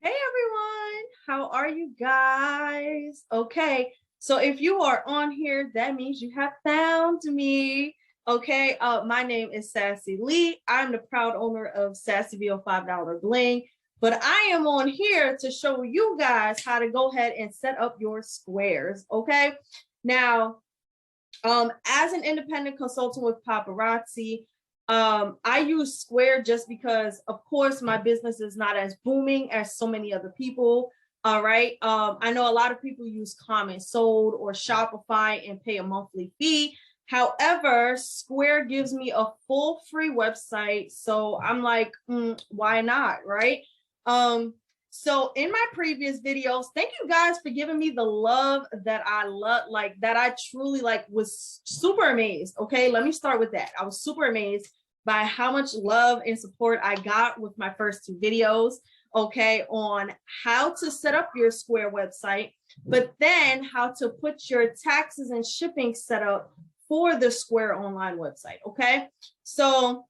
Hey everyone, how are you guys? Okay, so if you are on here, that means you have found me. Okay, my name is Sassy Lee. I'm the proud owner of Sassyville $5 Bling, but I am on here to show you guys how to go ahead and set up your squares. Okay, now as an independent consultant with paparazzi, I use Square just because, of course, my business is not as booming as so many other people. All right. I know a lot of people use Comment Sold or Shopify and pay a monthly fee. However, Square gives me a full free website. So I'm like, why not? Right. So in my previous videos, thank you guys for giving me the love that I love, like that I truly was super amazed. Okay, let me start with that. I was super amazed by how much love and support I got with my first two videos, okay, on how to set up your Square website, but then how to put your taxes and shipping set up for the Square online website, okay? So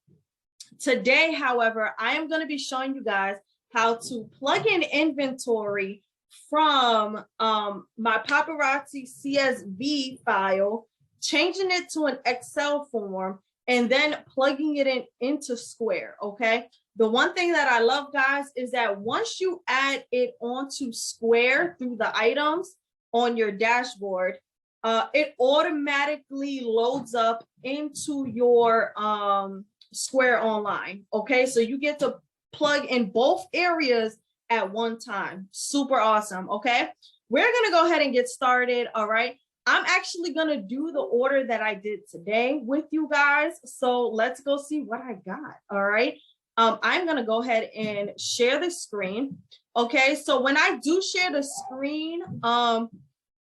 today, however, I am going to be showing you guys how to plug in inventory from my paparazzi CSV file, changing it to an Excel form, and then plugging it into Square, okay? The one thing that I love, guys, is that once you add it onto Square through the items on your dashboard, it automatically loads up into your Square Online, okay? So you get to plug in both areas at one time. Super awesome, okay? We're gonna go ahead and get started, all right? I'm actually gonna do the order that I did today with you guys. So let's go see what I got, all right? I'm gonna go ahead and share the screen. Okay, so when I do share the screen, I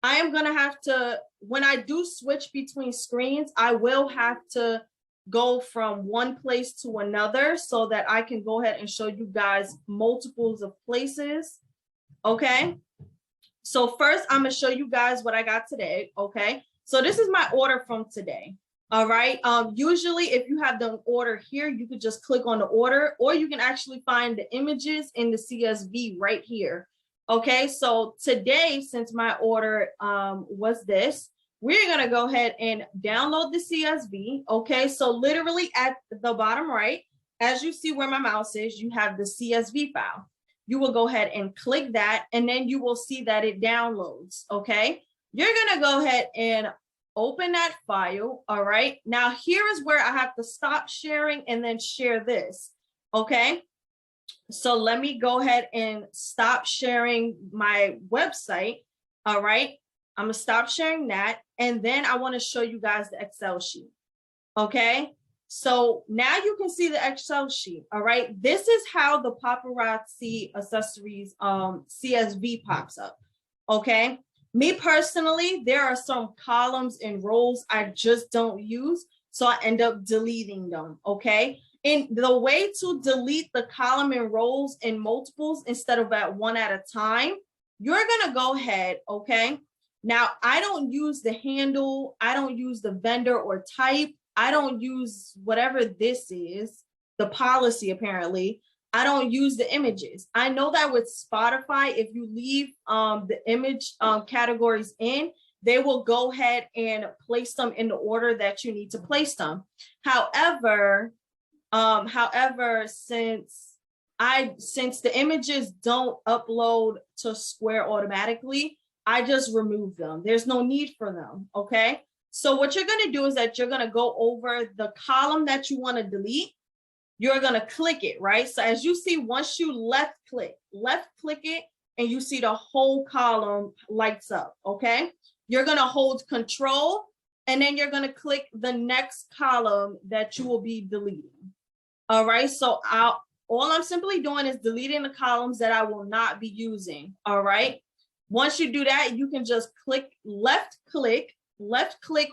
am gonna have to, when I do switch between screens, I will have to go from one place to another so that I can go ahead and show you guys multiples of places. Okay, so first I'm gonna show you guys what I got today. Okay, so this is my order from today. All right, usually if you have the order here, you could just click on the order, or you can actually find the images in the CSV right here. Okay, so today, since my order was this, we're gonna go ahead and download the CSV. Okay, so literally at the bottom right, as you see where my mouse is, you have the CSV file. You will go ahead and click that, and then you will see that it downloads. Okay, you're gonna go ahead and open that file. All right, now here is where I have to stop sharing and then share this. Okay, so let me go ahead and stop sharing my website. All right, I'm gonna stop sharing that. And then I wanna show you guys the Excel sheet, okay? So now you can see the Excel sheet, all right? This is how the paparazzi accessories CSV pops up, okay? Me personally, there are some columns and rows I just don't use, so I end up deleting them, okay? And the way to delete the column and rows in multiples instead of at one at a time, you're gonna go ahead, okay? Now, I don't use the handle, I don't use the vendor or type, I don't use whatever this is, the policy apparently. I don't use the images. I know that with Spotify, if you leave the image categories in, they will go ahead and place them in the order that you need to place them. However, since the images don't upload to Square automatically, I just remove them. There's no need for them, okay? So what you're gonna do is that you're gonna go over the column that you wanna delete. You're gonna click it, right? So as you see, once you left click it, and you see the whole column lights up, okay? You're gonna hold Control, and then you're gonna click the next column that you will be deleting. All right, so all I'm simply doing is deleting the columns that I will not be using, all right? Once you do that, you can just left click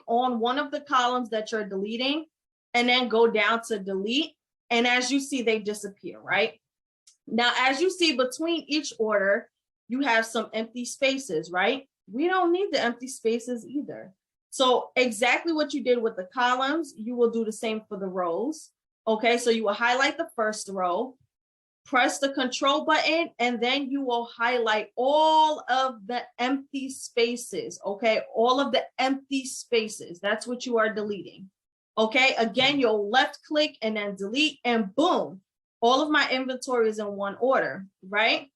on one of the columns that you're deleting, and then go down to delete. And as you see, they disappear, right? Now, as you see between each order, you have some empty spaces, right? We don't need the empty spaces either. So exactly what you did with the columns, you will do the same for the rows. Okay, so you will highlight the first row, press the control button, and then you will highlight all of the empty spaces, okay? All of the empty spaces, that's what you are deleting, okay? Again, you'll left click and then delete, and boom, all of my inventory is in one order, right?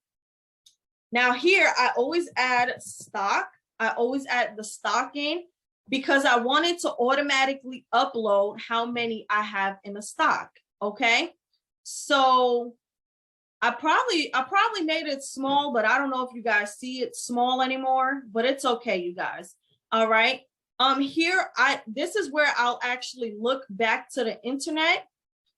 Now here, I always add stock. I always add the stock in because I wanted to automatically upload how many I have in a stock, okay? So I probably made it small, but I don't know if you guys see it small anymore, but it's okay, you guys. All right. Here, this is where I'll actually look back to the internet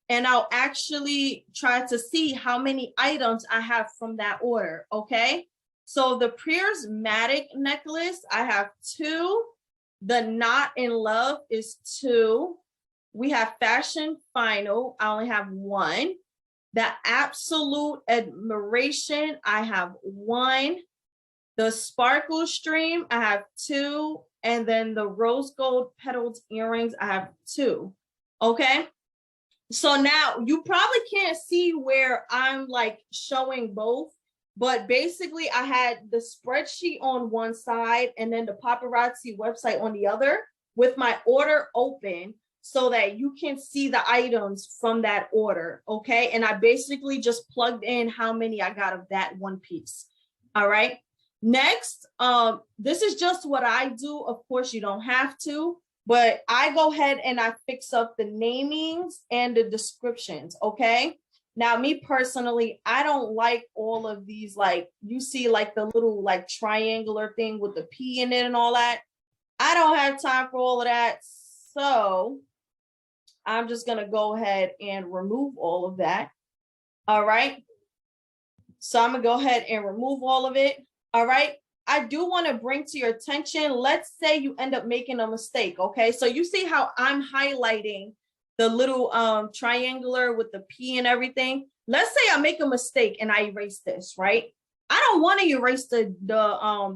and I'll actually try to see how many items I have from that order, okay? So the prismatic necklace, I have 2. The Not in Love is 2. We have Fashion Final, I only have 1. The Absolute Admiration, I have 1. The Sparkle Stream, I have 2. And then the Rose Gold Petals Earrings, I have 2, okay? So now you probably can't see where I'm like showing both, but basically I had the spreadsheet on one side and then the paparazzi website on the other with my order open so that you can see the items from that order, okay? And I basically just plugged in how many I got of that one piece, all right? Next, this is just what I do. Of course, you don't have to. But I go ahead and I fix up the namings and the descriptions, okay? Now, me personally, I don't like all of these, like, you see like the little like triangular thing with the P in it and all that. I don't have time for all of that. So I'm just gonna go ahead and remove all of that, all right? So I'm gonna go ahead and remove all of it, all right? I do want to bring to your attention, let's say you end up making a mistake, okay? So you see how I'm highlighting the little triangular with the P and everything. Let's say I make a mistake and I erase this, right? I don't want to erase the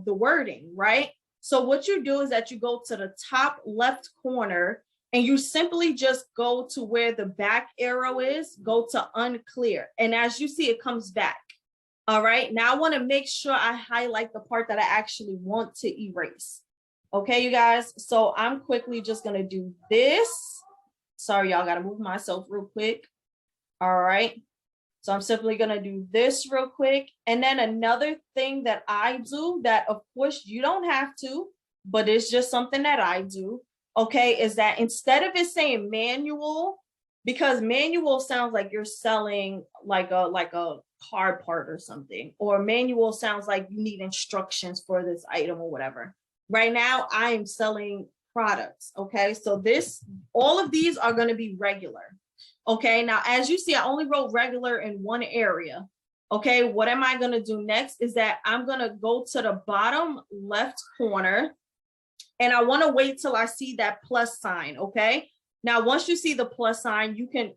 wording, right? So what you do is that you go to the top left corner and you simply just go to where the back arrow is, go to unclear. And as you see, it comes back. All right, now I want to make sure I highlight the part that I actually want to erase. Okay, you guys, so I'm quickly just going to do this. Sorry, y'all, got to move myself real quick. All right, so I'm simply going to do this real quick. And then another thing that I do that, of course, you don't have to, but it's just something that I do, okay, is that instead of it saying manual, because manual sounds like you're selling like a car part or something, or manual sounds like you need instructions for this item or whatever. Right now, I am selling products, okay? So all of these are gonna be regular, okay? Now, as you see, I only wrote regular in one area, okay? What am I gonna do next is that I'm gonna go to the bottom left corner and I wanna wait till I see that plus sign, okay? Now, once you see the plus sign, you can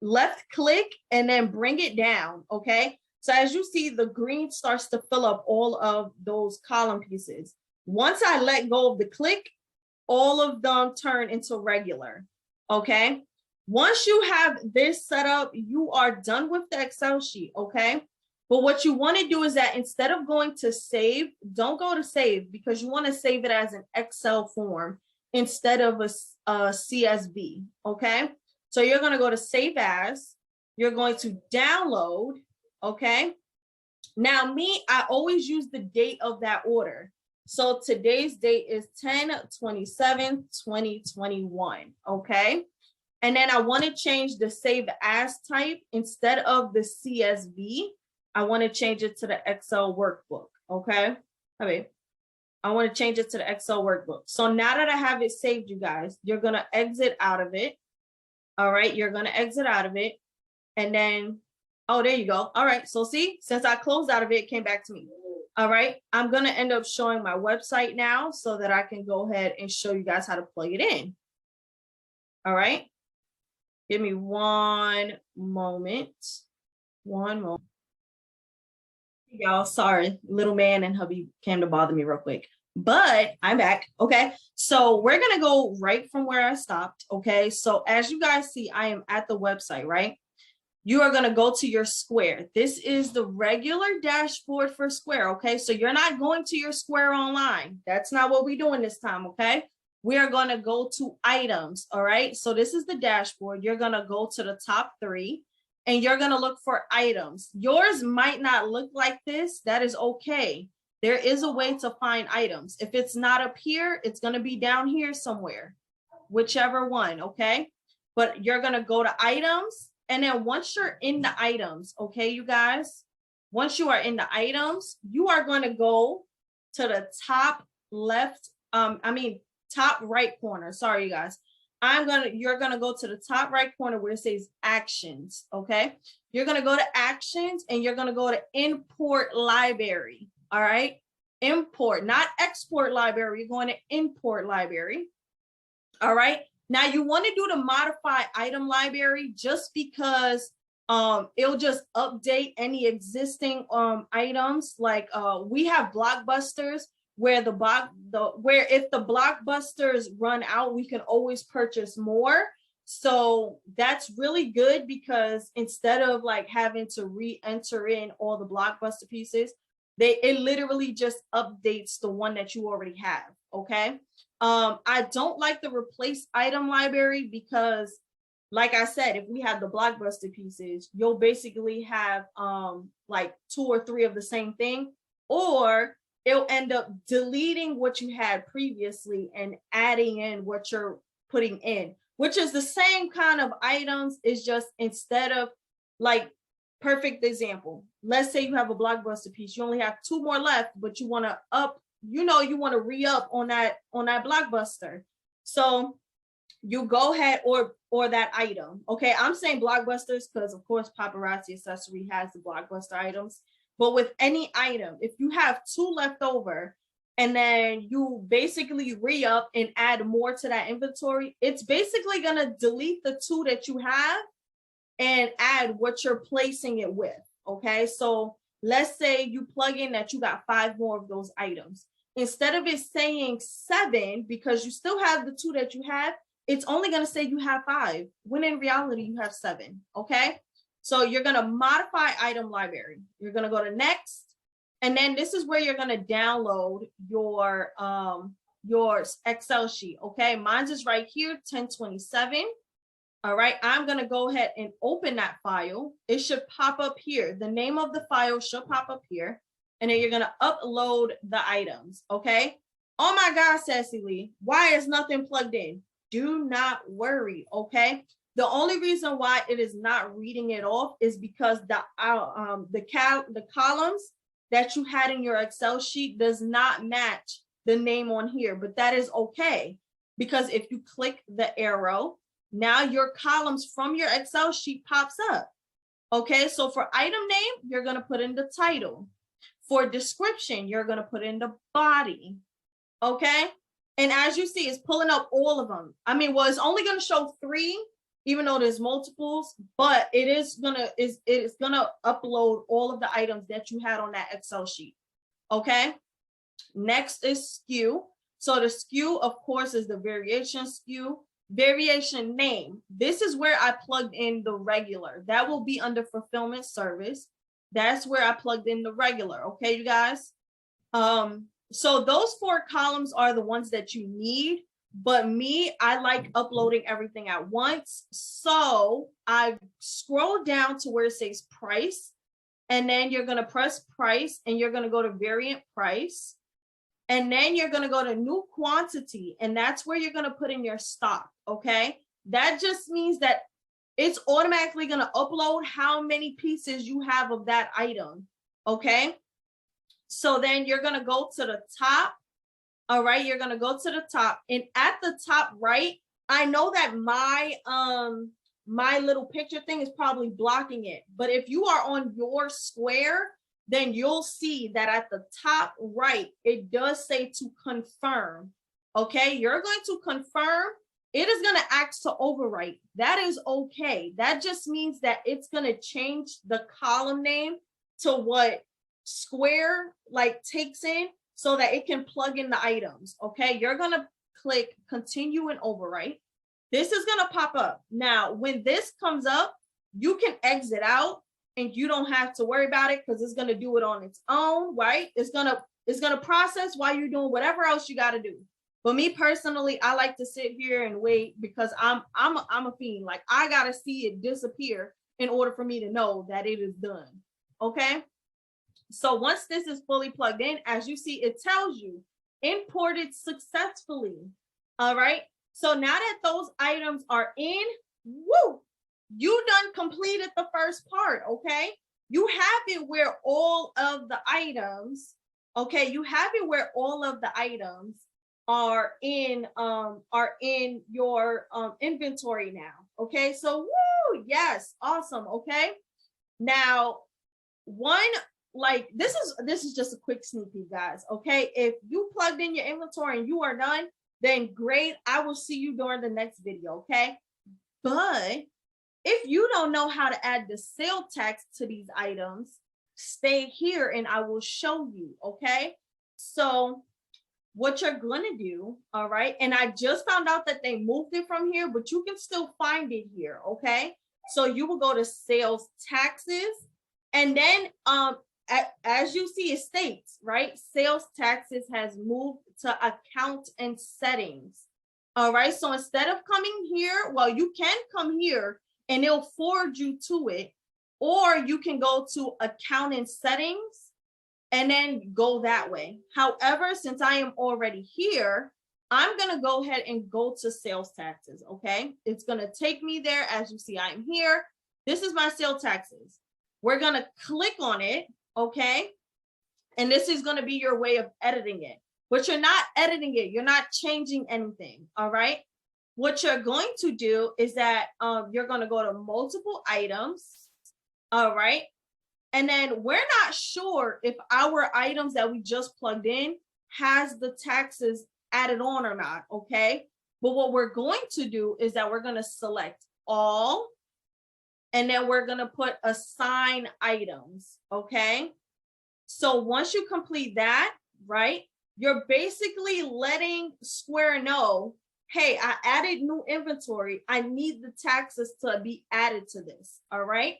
left click and then bring it down, okay? So as you see, the green starts to fill up all of those column pieces. Once I let go of the click, all of them turn into regular, okay? Once you have this set up, you are done with the Excel sheet, okay? But what you want to do is that instead of going to save, don't go to save because you want to save it as an Excel form instead of a CSV, okay? So you're going to go to save as, you're going to download, okay? Now me, I always use the date of that order. So today's date is 10/27/2021, okay? And then I want to change the save as type instead of the CSV. I want to change it to the Excel workbook, okay? I want to change it to the Excel workbook. So now that I have it saved, you guys, you're going to exit out of it. All right, you're going to exit out of it. And then, oh, there you go. All right, so see, since I closed out of it, it came back to me. All right, I'm going to end up showing my website now so that I can go ahead and show you guys how to plug it in. All right, give me one moment. One moment. Y'all, sorry, little man and hubby came to bother me real quick, but I'm back. Okay, so we're gonna go right from where I stopped. Okay, so as you guys see, I am at the website, right? you are going to go to your Square. This is the regular dashboard for Square, okay? So you're not going to your Square online. That's not what we're doing this time, okay? We are going to go to items, all right? So this is the dashboard. You're going to go to the top 3 and you're going to look for items. Yours might not look like this. That is okay. There is a way to find items. If it's not up here, it's going to be down here somewhere, whichever one, okay? But you're going to go to items. And then once you're in the items, okay, you guys, once you are in the items, you are going to go to the top left, top right corner. Sorry, you guys. You're going to go to the top right corner where it says actions, okay? You're going to go to actions and you're going to go to import library, all right? Import, not export library. You're going to import library, all right? Now you want to do the modify item library just because it'll just update any existing items. Like we have blockbusters where where if the blockbusters run out, we can always purchase more. So that's really good because instead of like having to re-enter in all the blockbuster pieces, it literally just updates the one that you already have, okay? I don't like the replace item library because, like I said, if we have the blockbuster pieces, you'll basically have like 2 or 3 of the same thing, or it'll end up deleting what you had previously and adding in what you're putting in, which is the same kind of items. It's just instead of like, perfect example. Let's say you have a blockbuster piece. You only have 2 more left, but you want to you want to re-up on that blockbuster. So you go ahead or that item. Okay, I'm saying blockbusters because of course Paparazzi Accessory has the blockbuster items. But with any item, if you have 2 left over and then you basically re-up and add more to that inventory, it's basically gonna delete the 2 that you have and add what you're placing it with, okay? So let's say you plug in that you got 5 more of those items. Instead of it saying 7, because you still have the 2 that you have, it's only gonna say you have 5, when in reality you have 7, okay? So you're gonna modify item library. You're gonna go to next, and then this is where you're gonna download your Excel sheet, okay? Mine's is right here, 1027. All right, I'm going to go ahead and open that file. It should pop up here. The name of the file should pop up here. And then you're going to upload the items, okay? Oh my God, Sassy Lee, why is nothing plugged in? Do not worry, okay? The only reason why it is not reading it off is because the columns that you had in your Excel sheet does not match the name on here, but that is okay. Because if you click the arrow, now your columns from your Excel sheet pops up. Okay, so for item name, you're going to put in the title. For description, you're going to put in the body. Okay, and as you see, it's pulling up all of them. I mean, well, it's only going to show 3, even though there's multiples, but it is gonna upload all of the items that you had on that Excel sheet. Okay, next is SKU. So the SKU, of course, is the variation SKU. Variation name. This is where I plugged in the regular. That will be under fulfillment service. That's where I plugged in the regular. Okay, you guys. So those 4 columns are the ones that you need. But me, I like uploading everything at once. So I scroll down to where it says price. And then you're going to press price and you're going to go to variant price. And then you're going to go to new quantity, and that's where you're going to put in your stock, okay? That just means that it's automatically going to upload how many pieces you have of that item, okay? So then you're going to go to the top, all right? You're going to go to the top, and at the top right, I know that my little picture thing is probably blocking it, but if you are on your Square, then you'll see that at the top right, it does say to confirm, okay? You're going to confirm. It is gonna ask to overwrite. That is okay. That just means that it's gonna change the column name to what Square like takes in so that it can plug in the items, okay? You're gonna click continue and overwrite. This is gonna pop up. Now, when this comes up, you can exit out and you don't have to worry about it because it's going to do it on its own, right? It's going to process while you're doing whatever else you got to do. But me personally, I like to sit here and wait because I'm a fiend. Like, I got to see it disappear in order for me to know that it is done. Okay. So once this is fully plugged in, as you see, it tells you imported successfully. All right. So now that those items are in, woo, you done completed the first part. Okay. You have it where all of the items, okay, you have it where all of the items are in your inventory now. Okay. So woo, yes, awesome. Okay. Now, one, like, this is just a quick sneak peek, guys. Okay, if you plugged in your inventory and you are done, then great. I will see you during the next video. Okay, but if you don't know how to add the sale tax to these items, stay here and I will show you. Okay, so what you're gonna do, all right, and I just found out that they moved it from here, but you can still find it here. Okay, so you will go to sales taxes, and then as you see, it states, right, sales taxes has moved to account and settings. All right, so instead of coming here, well, you can come here and it'll forward you to it, or you can go to account and settings and then go that way. However, since I am already here, I'm going to go ahead and go to sales taxes. Okay, it's going to take me there. As you see, I'm here. This is my sales taxes. We're going to click on it. Okay, and this is going to be your way of editing it, but you're not editing it. You're not changing anything. All right, what you're going to do is that you're going to go to multiple items. All right, and then we're not sure if our items that we just plugged in has the taxes added on or not. Okay, but what we're going to do is that we're going to select all, and then we're going to put assign items. Okay, so once you complete that, right, you're basically letting Square know, hey, I added new inventory. I need the taxes to be added to this. All right,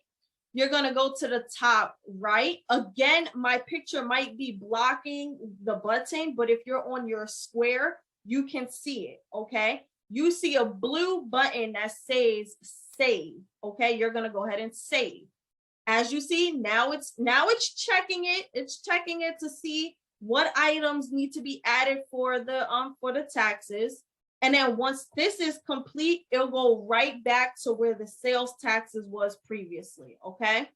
you're going to go to the top right. Again, my picture might be blocking the button, but if you're on your Square, you can see it. Okay, you see a blue button that says save. Okay, you're going to go ahead and save. As you see, now it's checking it. It's checking it to see what items need to be added for the taxes. And then once this is complete, it'll go right back to where the sales taxes was previously. Okay,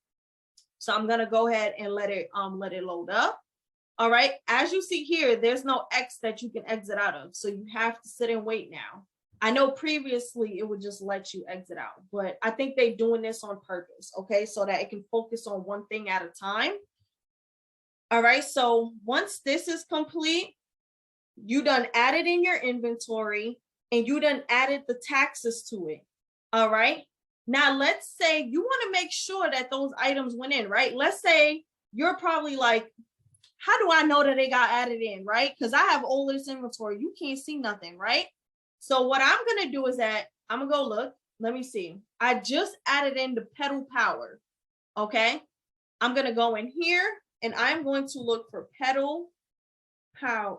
so I'm gonna go ahead and let it load up. All right, as you see here, there's no X that you can exit out of, so you have to sit and wait now. I know previously it would just let you exit out, but I think they're doing this on purpose, okay, so that it can focus on one thing at a time. All right, so once this is complete, you done added in your inventory and you done added the taxes to it. All right, now let's say you want to make sure that those items went in, right? Let's say you're probably like, how do I know that they got added in, right? Because I have all this inventory. You can't see nothing, right? So what I'm going to do is that I'm going to go look. Let me see. I just added in the pedal power. Okay. I'm going to go in here and I'm going to look for pedal power.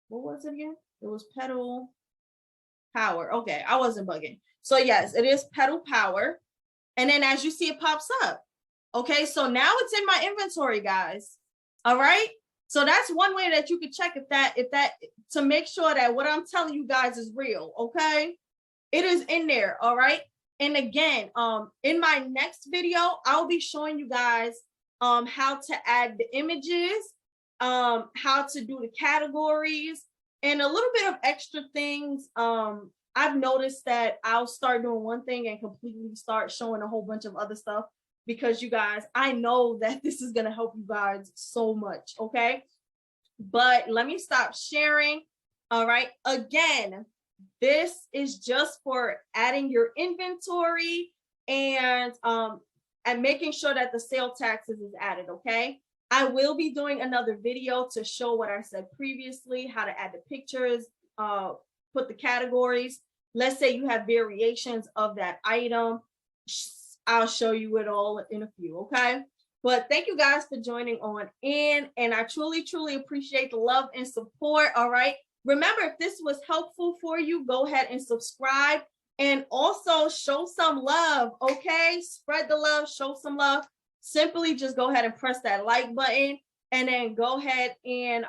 What was it again? It was pedal power. Okay. I wasn't bugging. So yes, it is pedal power. And then as you see, it pops up. Okay. So now it's in my inventory, guys. All right. So that's one way that you can check if that to make sure that what I'm telling you guys is real. Okay, it is in there. All right, and again, in my next video, I'll be showing you guys how to add the images, how to do the categories, and a little bit of extra things. I've noticed that I'll start doing one thing and completely start showing a whole bunch of other stuff, because you guys, I know that this is going to help you guys so much. Okay, but let me stop sharing. All right, again, this is just for adding your inventory and making sure that the sale taxes is added. Okay, I will be doing another video to show what I said previously, how to add the pictures, put the categories. Let's say you have variations of that item. I'll show you it all in a few, okay? But thank you guys for joining on in, and I truly, truly appreciate the love and support. All right. Remember, if this was helpful for you, go ahead and subscribe and also show some love, okay? Spread the love, show some love. Simply just go ahead and press that like button, and then go ahead and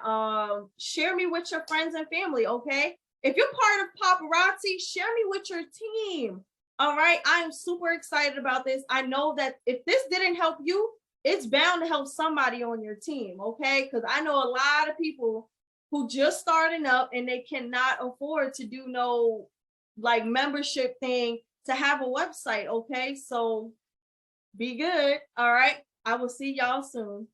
share me with your friends and family, okay? If you're part of paparazzi, share me with your team. All right. I am super excited about this. I know that if this didn't help you, it's bound to help somebody on your team, okay? Because I know a lot of people who just starting up and they cannot afford to do no like membership thing to have a website, okay? So be good. All right. I will see y'all soon.